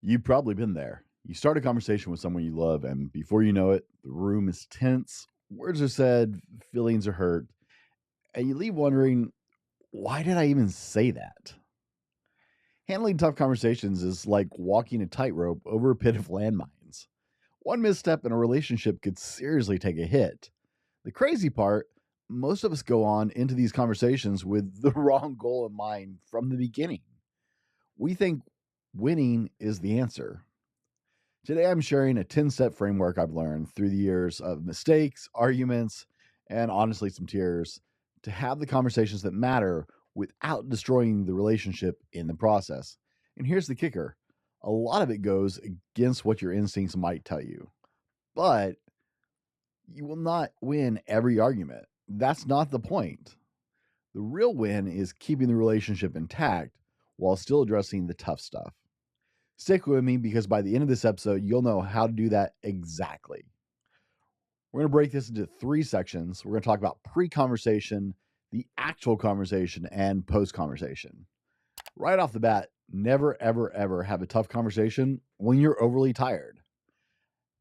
You've probably been there. You start a conversation with someone you love, and before you know it, the room is tense, words are said, feelings are hurt, and you leave wondering, why did I even say that? Handling tough conversations is like walking a tightrope over a pit of landmines. One misstep in a relationship could seriously take a hit. The crazy part, most of us go on into these conversations with the wrong goal in mind from the beginning. We think winning is the answer. Today, I'm sharing a 10-step framework I've learned through the years of mistakes, arguments, and honestly, some tears to have the conversations that matter without destroying the relationship in the process. And here's the kicker, a lot of it goes against what your instincts might tell you, but you will not win every argument. That's not the point. The real win is keeping the relationship intact while still addressing the tough stuff. Stick with me because by the end of this episode, you'll know how to do that exactly. We're going to break this into 3 sections. We're going to talk about pre-conversation, the actual conversation, and post-conversation. Right off the bat, never, ever, ever have a tough conversation when you're overly tired.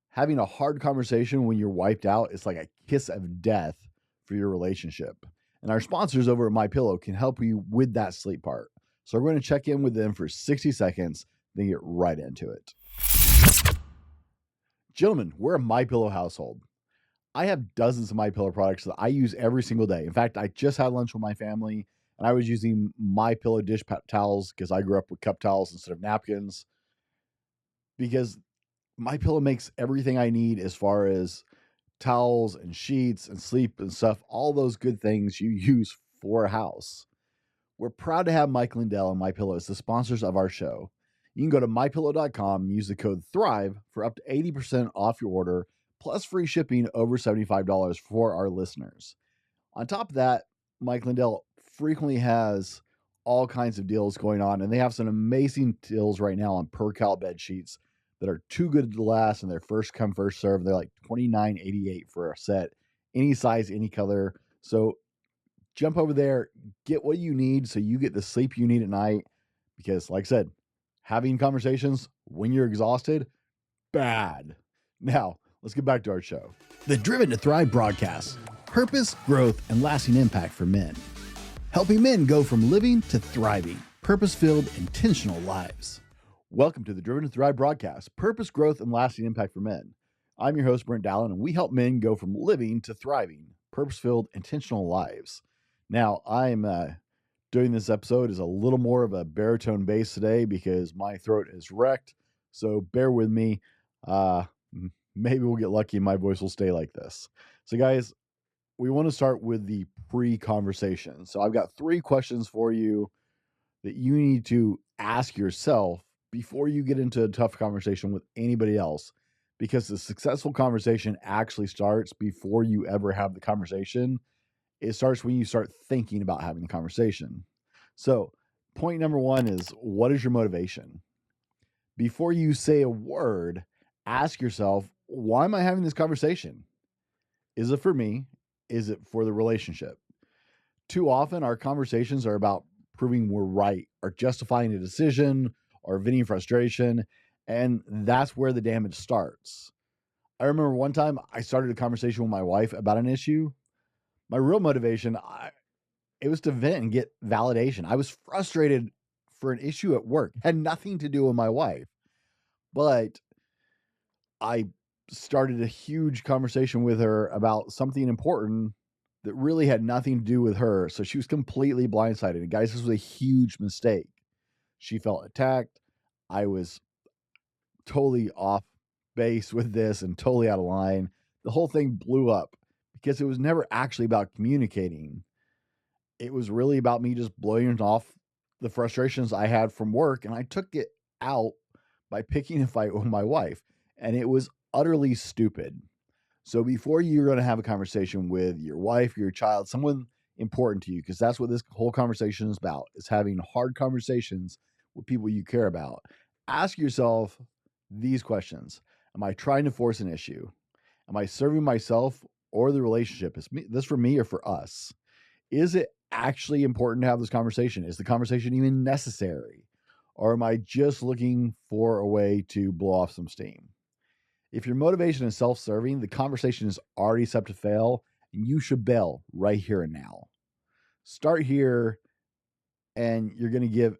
Having a hard conversation when you're wiped out is like a kiss of death for your relationship. And our sponsors over at MyPillow can help you with that sleep part. So we're going to check in with them for 60 seconds, then get right into it. Gentlemen, we're a MyPillow household. I have dozens of MyPillow products that I use every single day. In fact, I just had lunch with my family and I was using MyPillow dish towels because I grew up with cup towels instead of napkins, because MyPillow makes everything I need as far as towels and sheets and sleep and stuff, all those good things you use for a house. We're proud to have Mike Lindell and MyPillow as the sponsors of our show. You can go to mypillow.com and use the code THRIVE for up to 80% off your order, plus free shipping over $75 for our listeners. On top of that, Mike Lindell frequently has all kinds of deals going on, and they have some amazing deals right now on Percal bed sheets that are too good to last, and they're first come, first serve. They're like $29.88 for a set, any size, any color. So jump over there, get what you need so you get the sleep you need at night. Because, like I said, having conversations when you're exhausted, bad. Now, let's get back to our show. The Driven to Thrive broadcast, purpose, growth, and lasting impact for men. Helping men go from living to thriving, purpose-filled, intentional lives. Welcome to the Driven to Thrive broadcast, purpose, growth, and lasting impact for men. I'm your host, Brent Dallin, and we help men go from living to thriving, purpose-filled, intentional lives. Now, I'm doing this episode as a little more of a baritone bass today because my throat is wrecked. So bear with me. Maybe we'll get lucky and my voice will stay like this. So guys, we want to start with the pre-conversation. So I've got 3 questions for you that you need to ask yourself before you get into a tough conversation with anybody else, because the successful conversation actually starts before you ever have the conversation. It starts when you start thinking about having the conversation. So point number 1 is, what is your motivation? Before you say a word, ask yourself, why am I having this conversation? Is it for me? Is it for the relationship? Too often our conversations are about proving we're right or justifying a decision or venting frustration. And that's where the damage starts. I remember one time I started a conversation with my wife about an issue. My real motivation, it was to vent and get validation. I was frustrated for an issue at work. It had nothing to do with my wife. But I started a huge conversation with her about something important that really had nothing to do with her. So she was completely blindsided. And guys, this was a huge mistake. She felt attacked. I was totally off base with this and totally out of line. The whole thing blew up because it was never actually about communicating. It was really about me just blowing off the frustrations I had from work. And I took it out by picking a fight with my wife. And it was utterly stupid. So before you're going to have a conversation with your wife, your child, someone important to you, because that's what this whole conversation is about, is having hard conversations with people you care about. Ask yourself these questions. Am I trying to force an issue? Am I serving myself or the relationship? Is this for me or for us? Is it actually important to have this conversation? Is the conversation even necessary? Or am I just looking for a way to blow off some steam? If your motivation is self serving, the conversation is already set to fail, and you should bail right here and now. Start here, and you're going to give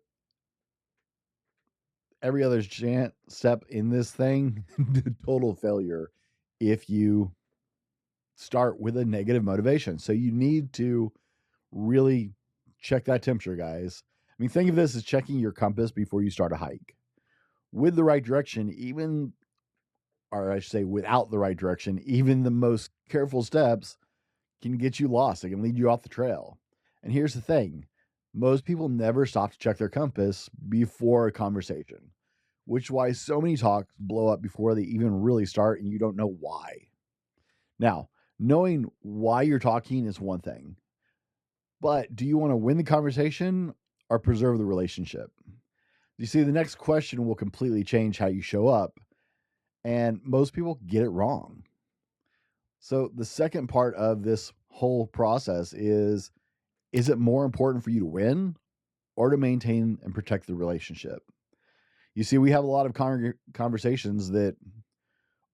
every other step in this thing total failure if you start with a negative motivation. So you need to really check that temperature, guys. I mean, think of this as checking your compass before you start a hike. With the right direction, even, or I should say, without the right direction, even the most careful steps can get you lost. It can lead you off the trail. And here's the thing, most people never stop to check their compass before a conversation, which is why so many talks blow up before they even really start, and you don't know why. Now, knowing why you're talking is one thing, but do you want to win the conversation or preserve the relationship? You see, the next question will completely change how you show up, and most people get it wrong. So, the second part of this whole process is it more important for you to win or to maintain and protect the relationship? You see, we have a lot of conversations that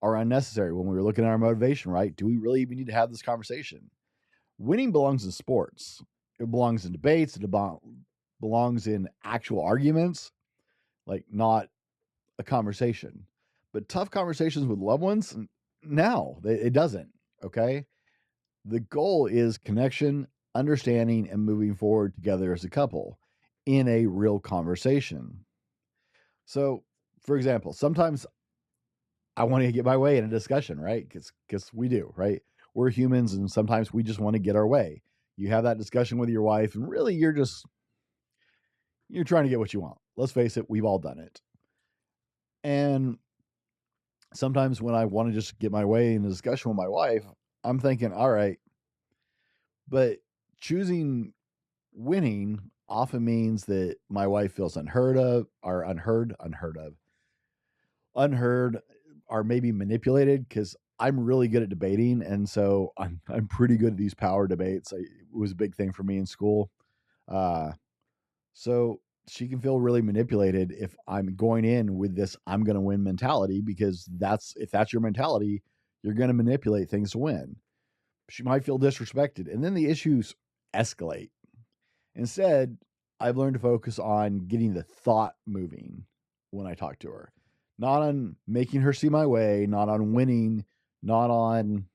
are unnecessary when we were looking at our motivation, right? Do we really even need to have this conversation? Winning belongs in sports. It belongs in debates. It belongs in actual arguments, like not a conversation. But tough conversations with loved ones, no, it doesn't. Okay. The goal is connection, understanding, and moving forward together as a couple in a real conversation. So, for example, sometimes I want to get my way in a discussion, right? Because we do, right? We're humans, and sometimes we just want to get our way. You have that discussion with your wife, and really you're trying to get what you want. Let's face it, we've all done it. And sometimes when I want to just get my way in a discussion with my wife, I'm thinking, all right, but choosing winning often means that my wife feels unheard, or maybe manipulated, because I'm really good at debating, and so I'm pretty good at these power debates. It was a big thing for me in school. So she can feel really manipulated if I'm going in with this I'm going to win mentality, because if that's your mentality, you're going to manipulate things to win. She might feel disrespected, and then the issues escalate. Instead, I've learned to focus on getting the thought moving when I talk to her, not on making her see my way, not on winning, not on,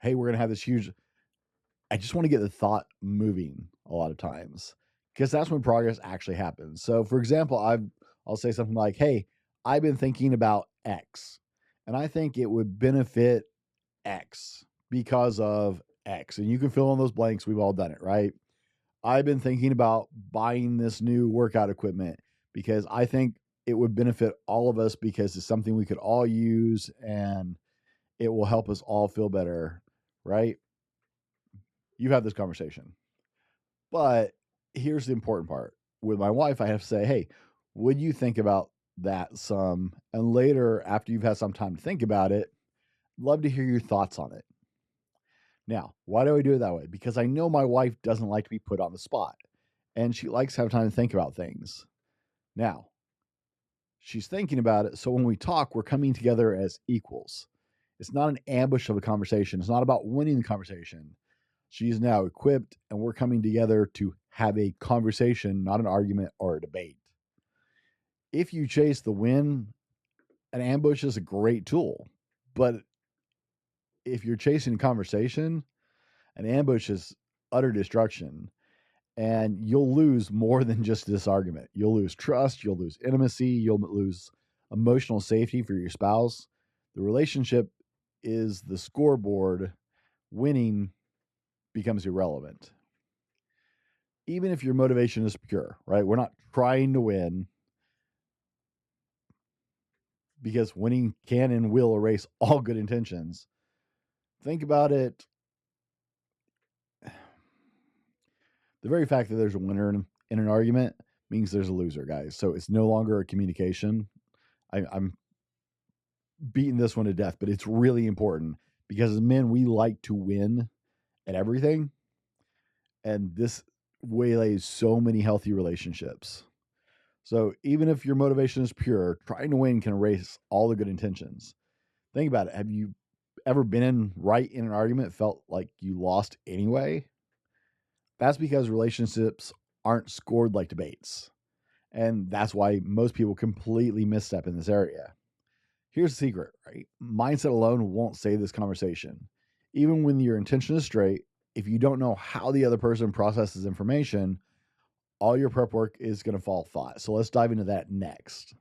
hey, we're going to have this huge. I just want to get the thought moving a lot of times, because that's when progress actually happens. So, for example, I'll say something like, hey, I've been thinking about X, and I think it would benefit X because of X. And you can fill in those blanks. We've all done it, right? I've been thinking about buying this new workout equipment because I think it would benefit all of us, because it's something we could all use and it will help us all feel better, right? You have this conversation. But here's the important part. With my wife, I have to say, hey, would you think about that some? And later, after you've had some time to think about it, love to hear your thoughts on it. Now, why do I do it that way? Because I know my wife doesn't like to be put on the spot, and she likes to have time to think about things. Now, she's thinking about it, so when we talk, we're coming together as equals. It's not an ambush of a conversation. It's not about winning the conversation. She's now equipped, and we're coming together to have a conversation, not an argument or a debate. If you chase the win, an ambush is a great tool. But if you're chasing a conversation, an ambush is utter destruction. And you'll lose more than just this argument. You'll lose trust, you'll lose intimacy, you'll lose emotional safety for your spouse. The relationship is the scoreboard. Winning becomes irrelevant. Even if your motivation is pure, right? We're not trying to win, because winning can and will erase all good intentions. Think about it. The very fact that there's a winner in an argument means there's a loser, guys. So it's no longer a communication. I'm beating this one to death, but it's really important, because as men, we like to win at everything. And this waylays so many healthy relationships. So even if your motivation is pure, trying to win can erase all the good intentions. Think about it. Have you ever been right in an argument, felt like you lost anyway? That's because relationships aren't scored like debates. And that's why most people completely misstep in this area. Here's the secret, right? Mindset alone won't save this conversation. Even when your intention is straight, if you don't know how the other person processes information, all your prep work is going to fall flat. So let's dive into that next.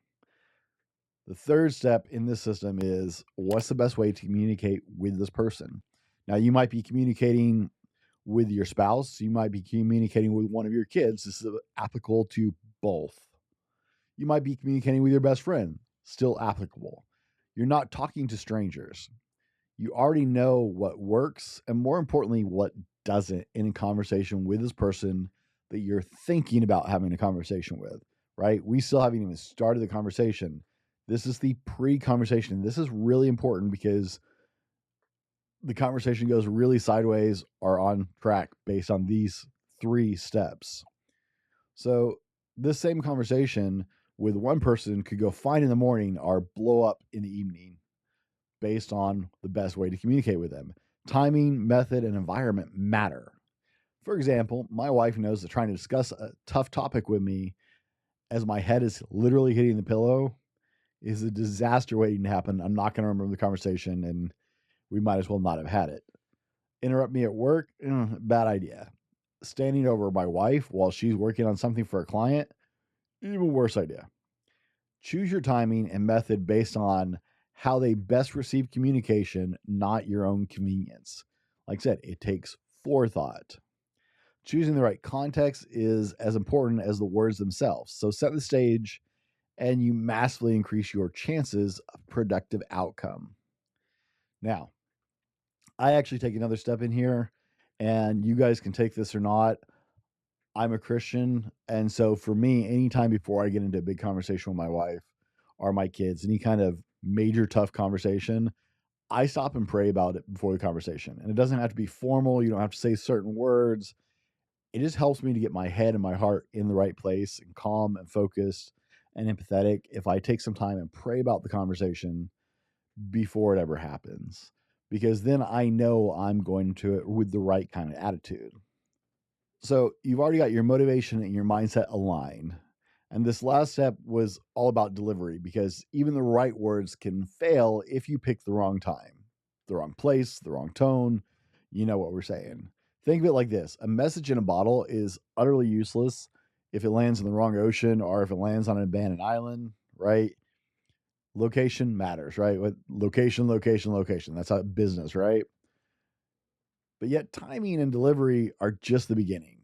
The third step in this system is, what's the best way to communicate with this person? Now, you might be communicating with your spouse, you might be communicating with one of your kids. This is applicable to both. You might be communicating with your best friend, still applicable. You're not talking to strangers. You already know what works and, more importantly, what doesn't in a conversation with this person that you're thinking about having a conversation with, right? We still haven't even started the conversation. This is the pre-conversation. This is really important because the conversation goes really sideways or on track based on these 3 steps. So this same conversation with one person could go fine in the morning or blow up in the evening based on the best way to communicate with them. Timing, method, and environment matter. For example, my wife knows that trying to discuss a tough topic with me as my head is literally hitting the pillow is a disaster waiting to happen. I'm not going to remember the conversation, and we might as well not have had it. Interrupt me at work? Bad idea. Standing over my wife while she's working on something for a client? Even worse idea. Choose your timing and method based on how they best receive communication, not your own convenience. Like I said, it takes forethought. Choosing the right context is as important as the words themselves. So set the stage and you massively increase your chances of productive outcome. Now, I actually take another step in here, and you guys can take this or not. I'm a Christian, and so for me, anytime before I get into a big conversation with my wife or my kids, any kind of major tough conversation, I stop and pray about it before the conversation. And it doesn't have to be formal. You don't have to say certain words. It just helps me to get my head and my heart in the right place and calm and focused and empathetic if I take some time and pray about the conversation before it ever happens. Because then I know I'm going to it with the right kind of attitude. So you've already got your motivation and your mindset aligned. And this last step was all about delivery, because even the right words can fail if you pick the wrong time, the wrong place, the wrong tone. You know what we're saying. Think of it like this. A message in a bottle is utterly useless if it lands in the wrong ocean or if it lands on an abandoned island, right? Location matters, right? Location. That's how business, right? But yet timing and delivery are just the beginning.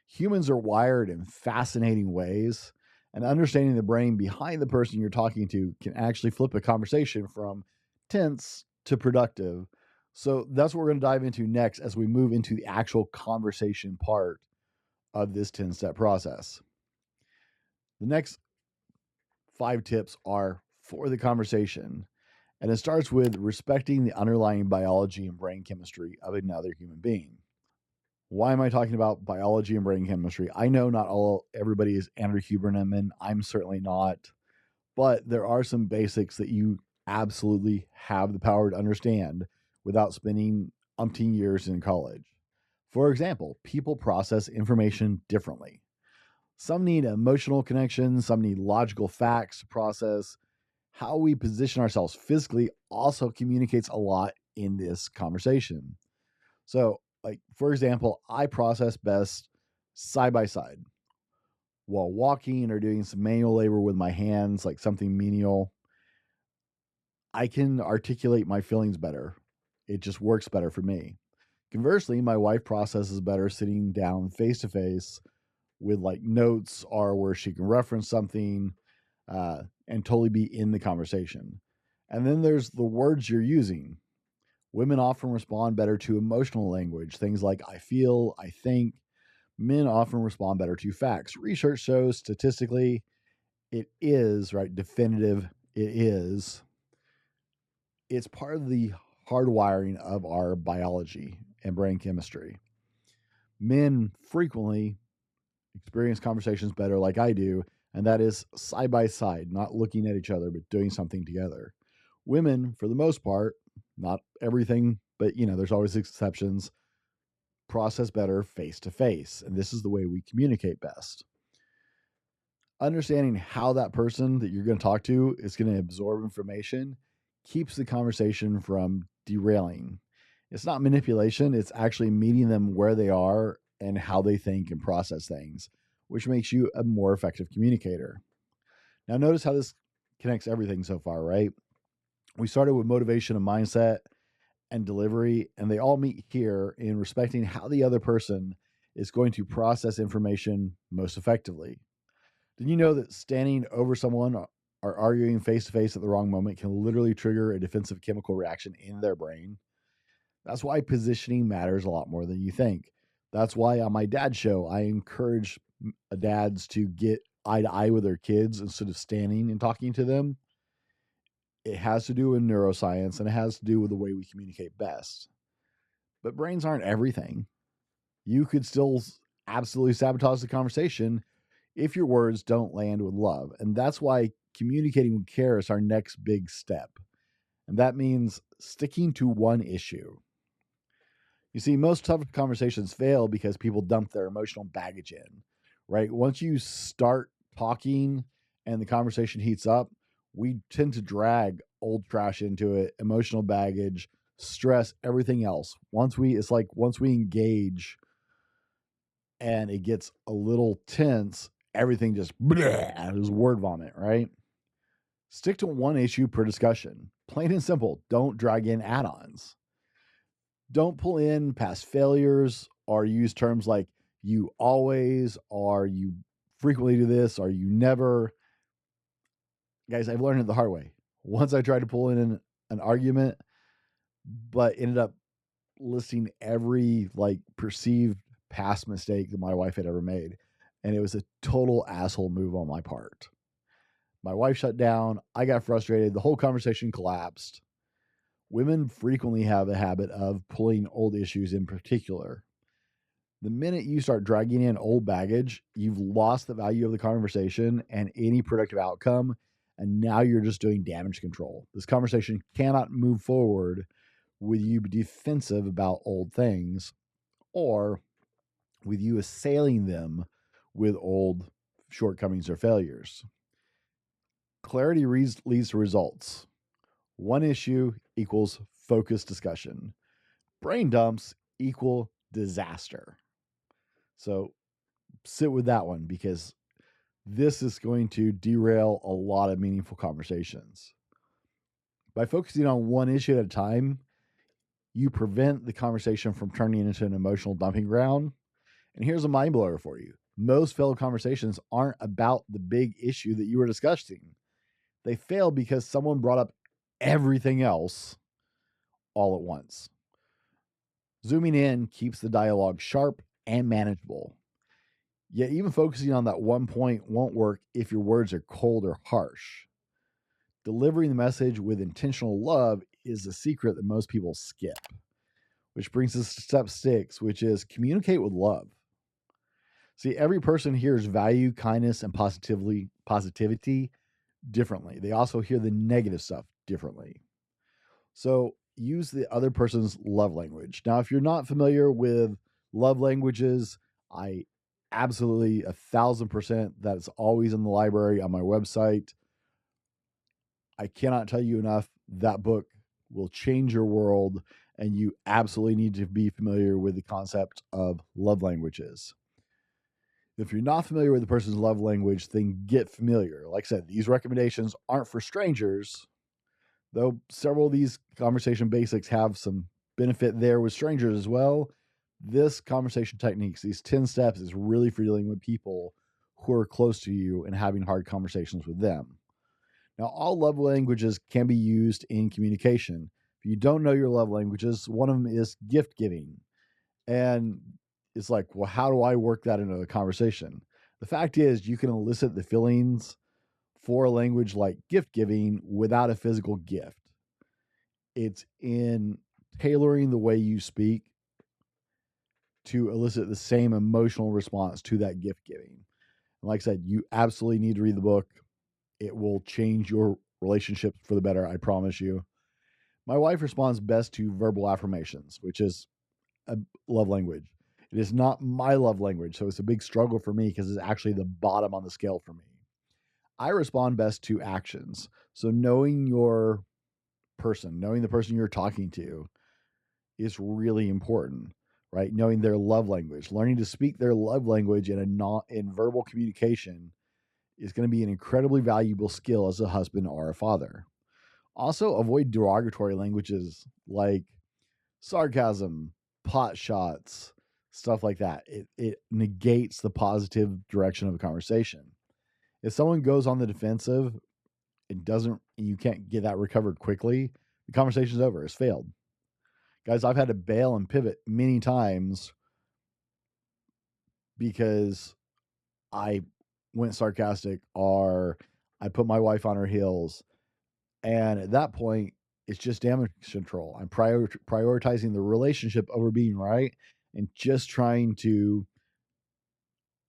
Humans are wired in fascinating ways, and understanding the brain behind the person you're talking to can actually flip a conversation from tense to productive. So that's what we're going to dive into next as we move into the actual conversation part of this 10-step process. The next 5 tips are for the conversation, and it starts with respecting the underlying biology and brain chemistry of another human being. Why am I talking about biology and brain chemistry? I know not everybody is Andrew Huberman, and I'm certainly not, but there are some basics that you absolutely have the power to understand without spending umpteen years in college. For example, people process information differently. Some need emotional connections, some need logical facts to process. How we position ourselves physically also communicates a lot in this conversation. So, like, for example, I process best side by side while walking or doing some manual labor with my hands, like something menial. I can articulate my feelings better. It just works better for me. Conversely, my wife processes better sitting down face to face with like notes or where she can reference something and totally be in the conversation. And then there's the words you're using. Women often respond better to emotional language, things like I feel, I think. Men often respond better to facts. Research shows statistically it is, right, definitive, it is. It's part of the hardwiring of our biology and brain chemistry. Men frequently experience conversations better like I do, and that is side by side, not looking at each other, but doing something together. Women, for the most part, not everything, but there's always exceptions, process better face to face. And this is the way we communicate best. Understanding how that person that you're going to talk to is going to absorb information keeps the conversation from derailing. It's not manipulation, it's actually meeting them where they are and how they think and process things, which makes you a more effective communicator. Now, notice how this connects everything so far, right? We started with motivation and mindset and delivery, and they all meet here in respecting how the other person is going to process information most effectively. Did you know that standing over someone or arguing face to face at the wrong moment can literally trigger a defensive chemical reaction in their brain? That's why positioning matters a lot more than you think. That's why on my dad's show, I encourage dads to get eye to eye with their kids instead of standing and talking to them. It has to do with neuroscience and it has to do with the way we communicate best. But brains aren't everything. You could still absolutely sabotage the conversation if your words don't land with love. And that's why communicating with care is our next big step. And that means sticking to one issue. You see, most tough conversations fail because people dump their emotional baggage in, right? Once you start talking and the conversation heats up, we tend to drag old trash into it, emotional baggage, stress, everything else. Once we engage and it gets a little tense, everything just is word vomit, right? Stick to one issue per discussion. Plain and simple. Don't drag in add-ons. Don't pull in past failures or use terms like you always or you frequently do this or you never. Guys, I've learned it the hard way. Once I tried to pull in an argument, but ended up listing every perceived past mistake that my wife had ever made. And it was a total asshole move on my part. My wife shut down. I got frustrated. The whole conversation collapsed. Women frequently have a habit of pulling old issues in particular. The minute you start dragging in old baggage, you've lost the value of the conversation and any productive outcome. And now you're just doing damage control. This conversation cannot move forward with you defensive about old things or with you assailing them with old shortcomings or failures. Clarity leads to results. One issue equals focused discussion. Brain dumps equal disaster. So sit with that one because this is going to derail a lot of meaningful conversations. By focusing on one issue at a time, you prevent the conversation from turning into an emotional dumping ground. And here's a mind blower for you. Most failed conversations aren't about the big issue that you were discussing. They fail because someone brought up everything else all at once. Zooming in keeps the dialogue sharp and manageable. Yet even focusing on that one point won't work if your words are cold or harsh. Delivering the message with intentional love is a secret that most people skip, which brings us to step 6, which is communicate with love. See, every person hears value, kindness, and positivity differently. They also hear the negative stuff differently. So use the other person's love language. Now, if you're not familiar with love languages, I absolutely 1,000% that's always in the library on my website. I cannot tell you enough. That book will change your world, and you absolutely need to be familiar with the concept of love languages. If you're not familiar with the person's love language, then get familiar. Like I said, these recommendations aren't for strangers, though several of these conversation basics have some benefit there with strangers as well. This conversation techniques, these 10 steps, is really for dealing with people who are close to you and having hard conversations with them. Now, all love languages can be used in communication. If you don't know your love languages, one of them is gift giving. And it's like, well, how do I work that into the conversation? The fact is, you can elicit the feelings for a language like gift giving without a physical gift. It's in tailoring the way you speak to elicit the same emotional response to that gift giving. And like I said, you absolutely need to read the book. It will change your relationships for the better, I promise you. My wife responds best to verbal affirmations, which is a love language. It is not my love language, so it's a big struggle for me because it's actually the bottom on the scale for me. I respond best to actions. So knowing your person, knowing the person you're talking to is really important, right? Knowing their love language, learning to speak their love language in verbal communication is going to be an incredibly valuable skill as a husband or a father. Also, avoid derogatory languages like sarcasm, pot shots, stuff like that. It negates the positive direction of a conversation. If someone goes on the defensive and you can't get that recovered quickly, the conversation's over. It's failed. Guys, I've had to bail and pivot many times because I went sarcastic or I put my wife on her heels. And at that point, it's just damage control. I'm prioritizing the relationship over being right and just trying to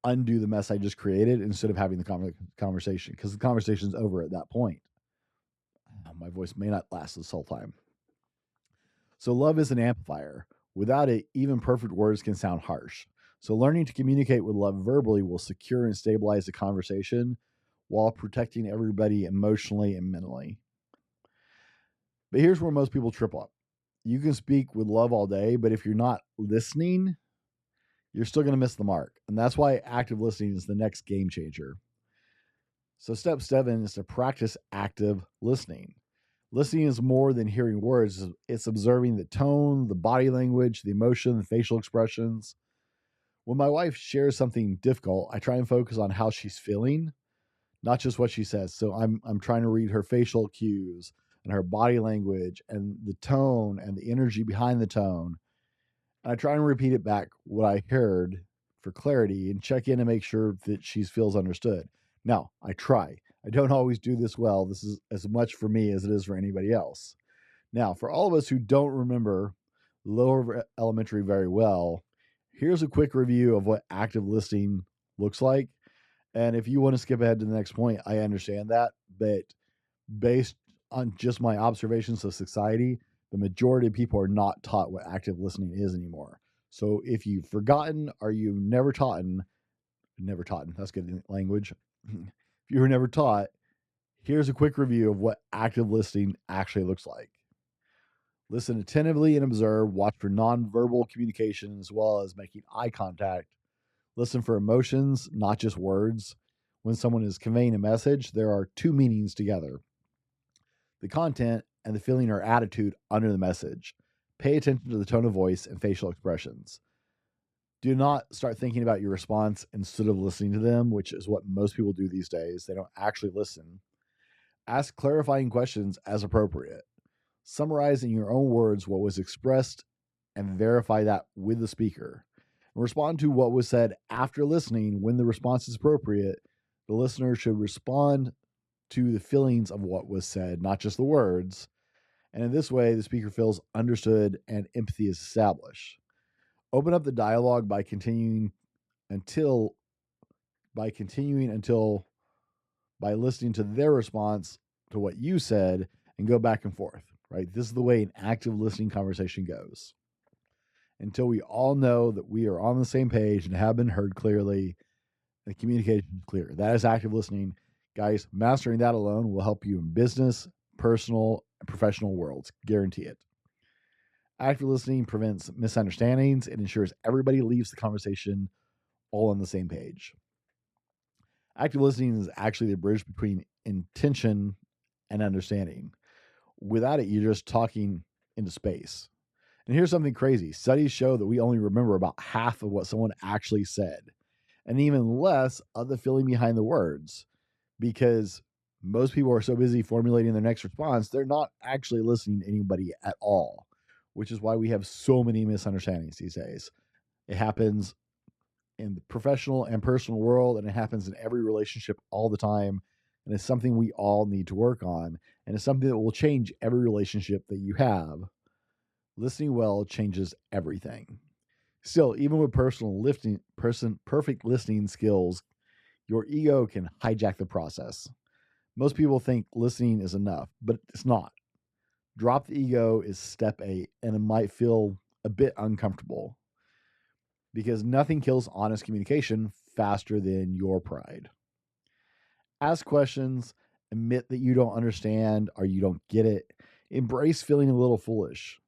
undo the mess I just created instead of having the conversation, because the conversation's over at that point. My voice may not last this whole time. So love is an amplifier. Without it, even perfect words can sound harsh. So learning to communicate with love verbally will secure and stabilize the conversation while protecting everybody emotionally and mentally. But here's where most people trip up. You can speak with love all day, but if you're not listening, you're still going to miss the mark. And that's why active listening is the next game changer. So step 7 is to practice active listening. Listening is more than hearing words. It's observing the tone, the body language, the emotion, the facial expressions. When my wife shares something difficult, I try and focus on how she's feeling, not just what she says. So I'm trying to read her facial cues and her body language and the tone and the energy behind the tone. And I try and repeat it back what I heard for clarity and check in and make sure that she feels understood. Now, I try. I don't always do this well. This is as much for me as it is for anybody else. Now, for all of us who don't remember lower elementary very well, here's a quick review of what active listening looks like. And if you want to skip ahead to the next point, I understand that. But based on just my observations of society, the majority of people are not taught what active listening is anymore. So if you've forgotten or you've never taught, that's good language. If you were never taught, here's a quick review of what active listening actually looks like. Listen attentively and observe. Watch for nonverbal communication as well as making eye contact. Listen for emotions, not just words. When someone is conveying a message, there are two meanings together: the content and the feeling or attitude under the message. Pay attention to the tone of voice and facial expressions. Do not start thinking about your response instead of listening to them, which is what most people do these days. They don't actually listen. Ask clarifying questions as appropriate. Summarize in your own words what was expressed and verify that with the speaker. Respond to what was said after listening. When the response is appropriate, the listener should respond to the feelings of what was said, not just the words. And in this way, the speaker feels understood and empathy is established. Open up the dialogue by continuing until by listening to their response to what you said and go back and forth, right? This is the way an active listening conversation goes. Until we all know that we are on the same page and have been heard clearly, and communication is clear. That is active listening. Guys, mastering that alone will help you in business, personal, and professional worlds. Guarantee it. Active listening prevents misunderstandings and ensures everybody leaves the conversation all on the same page. Active listening is actually the bridge between intention and understanding. Without it, you're just talking into space. And here's something crazy. Studies show that we only remember about half of what someone actually said, and even less of the feeling behind the words, because most people are so busy formulating their next response, they're not actually listening to anybody at all, which is why we have so many misunderstandings these days. It happens in the professional and personal world, and it happens in every relationship all the time. And it's something we all need to work on. And it's something that will change every relationship that you have. Listening well changes everything. Still, even with perfect listening skills, Your ego can hijack the process. Most people think listening is enough, but it's not. Drop the ego is step 8, and it might feel a bit uncomfortable because nothing kills honest communication faster than your pride. Ask questions, admit that you don't understand or you don't get it, embrace feeling a little foolish.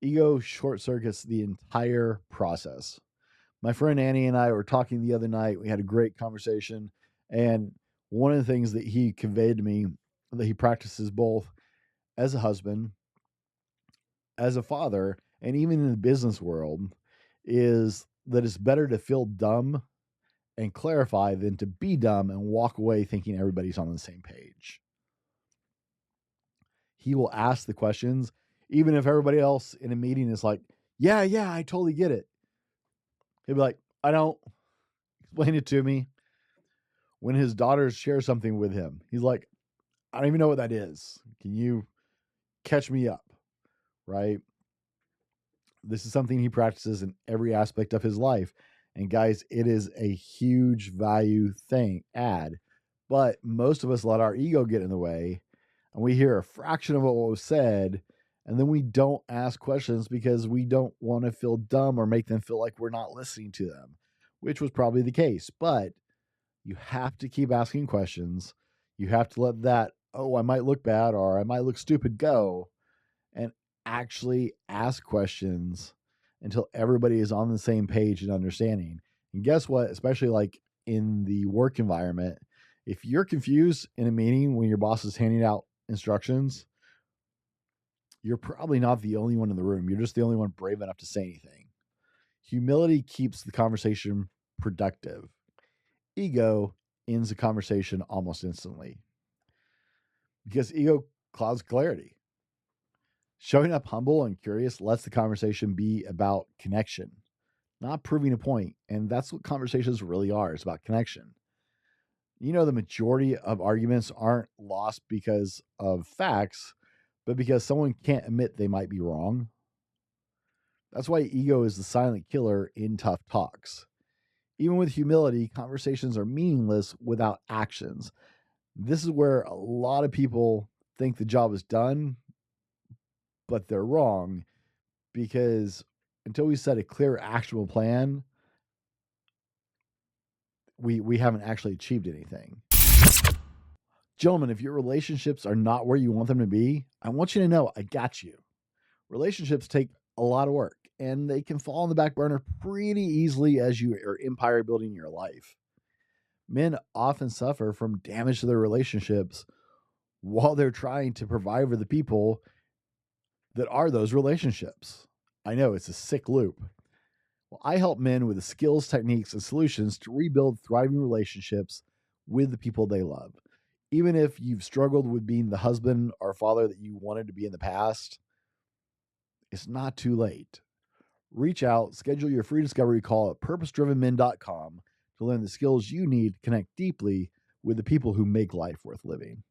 Ego short circuits the entire process. My friend Annie and I were talking the other night. We had a great conversation. And one of the things that he conveyed to me that he practices both as a husband, as a father, and even in the business world is that it's better to feel dumb and clarify than to be dumb and walk away thinking everybody's on the same page. He will ask the questions, even if everybody else in a meeting is like, yeah, I totally get it. He'll be like, I don't. Explain it to me. When his daughters share something with him, he's like, I don't even know what that is. Can you catch me up? Right? This is something he practices in every aspect of his life. And guys, it is a huge value add. But most of us let our ego get in the way and we hear a fraction of what was said. And then we don't ask questions because we don't want to feel dumb or make them feel like we're not listening to them, which was probably the case. But you have to keep asking questions. You have to let that, oh, I might look bad or I might look stupid go, and actually ask questions until everybody is on the same page and understanding. And guess what? Especially like in the work environment, if you're confused in a meeting when your boss is handing out instructions, you're probably not the only one in the room. You're just the only one brave enough to say anything. Humility keeps the conversation productive. Ego ends the conversation almost instantly because ego clouds clarity. Showing up humble and curious lets the conversation be about connection, not proving a point. And that's what conversations really are. It's about connection. You know, the majority of arguments aren't lost because of facts, but because someone can't admit they might be wrong. That's why ego is the silent killer in tough talks. Even with humility, conversations are meaningless without actions. This is where a lot of people think the job is done, but they're wrong because until we set a clear, actionable plan, we haven't actually achieved anything. Gentlemen, if your relationships are not where you want them to be, I want you to know I got you. Relationships take a lot of work and they can fall on the back burner pretty easily as you are empire building your life. Men often suffer from damage to their relationships while they're trying to provide for the people that are those relationships. I know it's a sick loop. Well, I help men with the skills, techniques, and solutions to rebuild thriving relationships with the people they love. Even if you've struggled with being the husband or father that you wanted to be in the past, it's not too late. Reach out, schedule your free discovery call at purposedrivenmen.com to learn the skills you need to connect deeply with the people who make life worth living.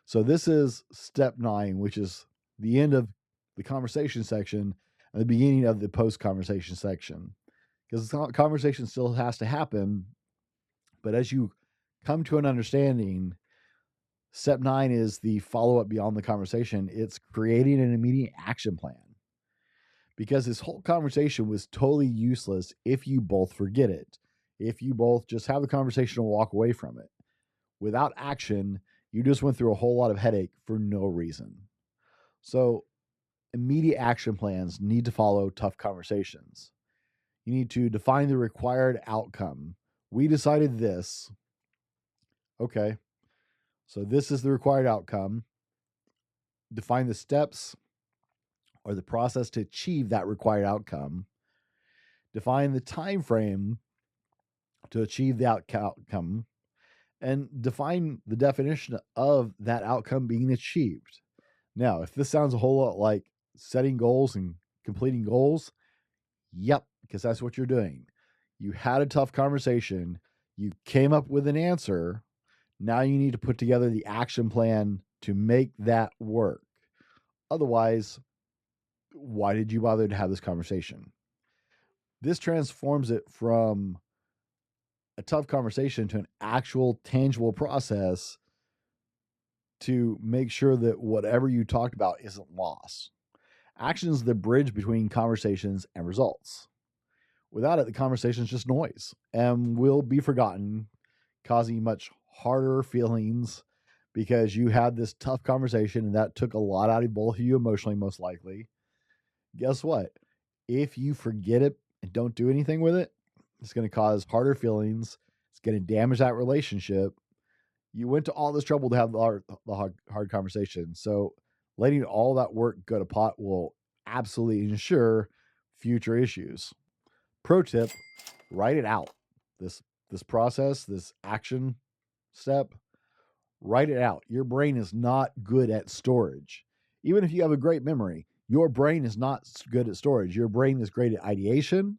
So this is step 9, which is the end of the conversation section and the beginning of the post-conversation section. Because the conversation still has to happen, but as you come to an understanding, step 9 is the follow-up beyond the conversation. It's creating an immediate action plan. Because this whole conversation was totally useless if you both forget it. If you both just have the conversation and walk away from it. Without action, you just went through a whole lot of headache for no reason. So immediate action plans need to follow tough conversations. You need to define the required outcome. We decided this. Okay. So this is the required outcome. Define the steps or the process to achieve that required outcome. Define the time frame to achieve the outcome, and define the definition of that outcome being achieved. Now, if this sounds a whole lot like setting goals and completing goals, yep, because that's what you're doing. You had a tough conversation. You came up with an answer. Now you need to put together the action plan to make that work. Otherwise, why did you bother to have this conversation? This transforms it from a tough conversation to an actual tangible process to make sure that whatever you talked about isn't lost. Action is the bridge between conversations and results. Without it, the conversation is just noise and will be forgotten, causing much harder feelings because you had this tough conversation and that took a lot out of both of you emotionally, most likely. Guess what? If you forget it and don't do anything with it, it's going to cause harder feelings. It's going to damage that relationship. You went to all this trouble to have the hard conversation. So letting all that work go to pot will absolutely ensure future issues. Pro tip, write it out. This process, this action step, write it out. Your brain is not good at storage. Even if you have a great memory, your brain is not good at storage. Your brain is great at ideation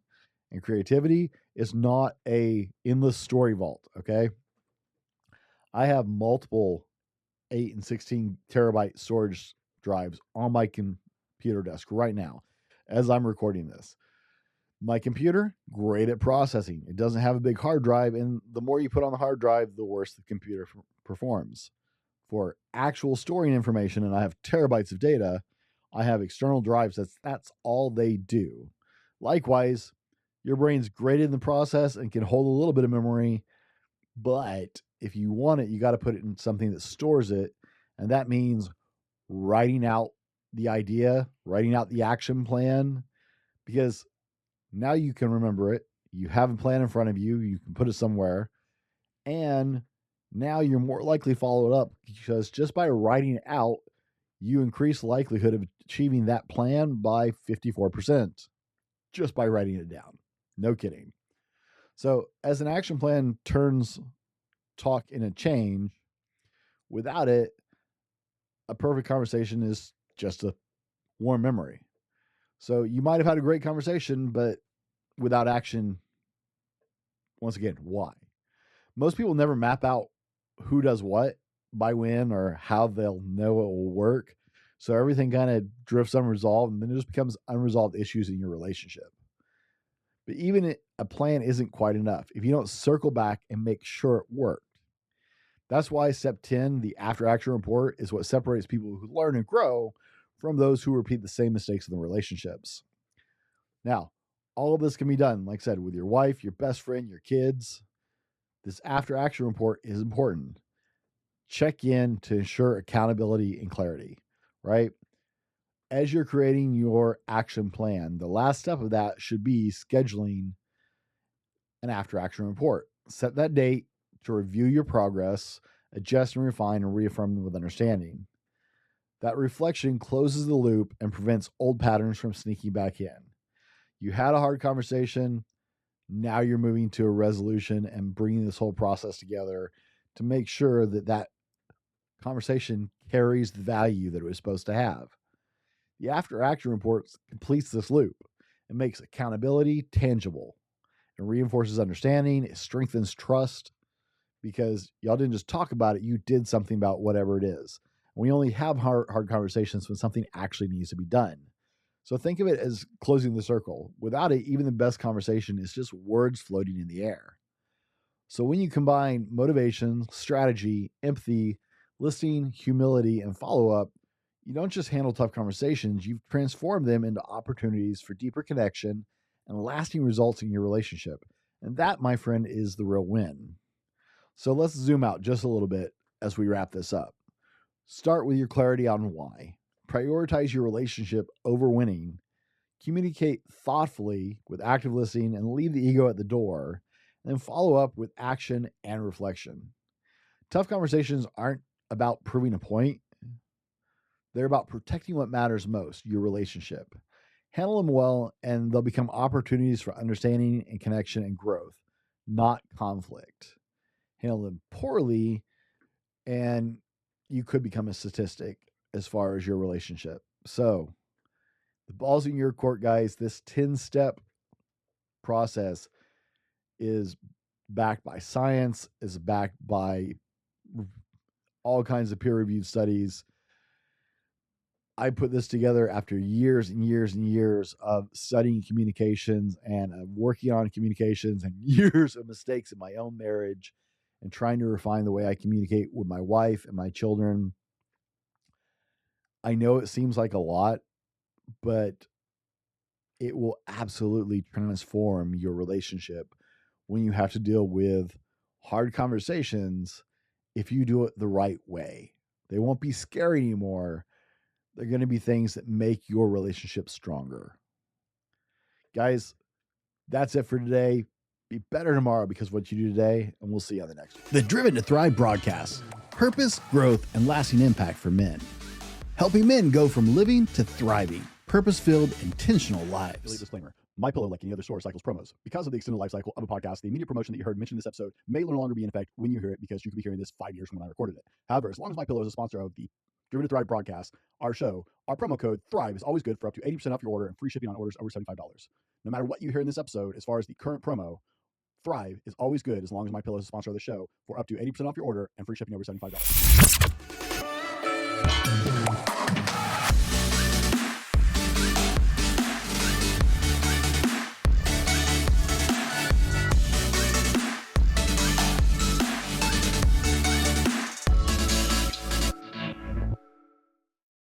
and creativity. It's not a endless story vault, okay? I have multiple 8 and 16 terabyte storage drives on my computer desk right now as I'm recording this. My computer, great at processing. It doesn't have a big hard drive, and the more you put on the hard drive, the worse the computer performs. For actual storing information, and I have terabytes of data, I have external drives. That's all they do. Likewise, your brain's great in the process and can hold a little bit of memory, but if you want it, you got to put it in something that stores it, and that means writing out the idea, writing out the action plan, because now you can remember it. You have a plan in front of you. You can put it somewhere. And now you're more likely to follow it up because just by writing it out, you increase the likelihood of achieving that plan by 54% just by writing it down. No kidding. So as an action plan turns talk in a change, without it, a perfect conversation is just a warm memory. So you might have had a great conversation, but without action, once again, why? Most people never map out who does what by when or how they'll know it will work. So everything kind of drifts unresolved and then it just becomes unresolved issues in your relationship. But even a plan isn't quite enough if you don't circle back and make sure it worked. That's why step 10, the after action report, is what separates people who learn and grow from those who repeat the same mistakes in the relationships. Now, all of this can be done, like I said, with your wife, your best friend, your kids. This after action report is important. Check in to ensure accountability and clarity, right? As you're creating your action plan, the last step of that should be scheduling an after action report. Set that date to review your progress, adjust and refine, and reaffirm them with understanding. That reflection closes the loop and prevents old patterns from sneaking back in. You had a hard conversation. Now you're moving to a resolution and bringing this whole process together to make sure that that conversation carries the value that it was supposed to have. The after action report completes this loop and makes accountability tangible. It reinforces understanding. It strengthens trust because y'all didn't just talk about it. You did something about whatever it is. We only have hard conversations when something actually needs to be done. So think of it as closing the circle. Without it, even the best conversation is just words floating in the air. So when you combine motivation, strategy, empathy, listening, humility, and follow-up, you don't just handle tough conversations, you've transformed them into opportunities for deeper connection and lasting results in your relationship. And that, my friend, is the real win. So let's zoom out just a little bit as we wrap this up. Start with your clarity on why. Prioritize your relationship over winning. Communicate thoughtfully with active listening and leave the ego at the door. And then follow up with action and reflection. Tough conversations aren't about proving a point. They're about protecting what matters most, your relationship. Handle them well, and they'll become opportunities for understanding and connection and growth, not conflict. Handle them poorly, and you could become a statistic as far as your relationship. So the ball's in your court, guys. This 10-step process is backed by science, is backed by all kinds of peer-reviewed studies. I put this together after years and years and years of studying communications and working on communications and years of mistakes in my own marriage and trying to refine the way I communicate with my wife and my children. I know it seems like a lot, but it will absolutely transform your relationship when you have to deal with hard conversations if you do it the right way. They won't be scary anymore. They're going to be things that make your relationship stronger. Guys, that's it for today. Be better tomorrow because of what you do today, and we'll see you on the next one. The Driven to Thrive broadcast: purpose, growth, and lasting impact for men. Helping men go from living to thriving, purpose-filled, intentional lives. Disclaimer. MyPillow, like any other source, cycles promos. Because of the extended life cycle of a podcast, the immediate promotion that you heard mentioned in this episode may no longer be in effect when you hear it, because you could be hearing this 5 years from when I recorded it. However, as long as MyPillow is a sponsor of the Driven to Thrive broadcast, our show, our promo code THRIVE is always good for up to 80% off your order and free shipping on orders over $75. No matter what you hear in this episode, as far as the current promo, Thrive is always good as long as MyPillow is a sponsor of the show for up to 80% off your order and free shipping over $75.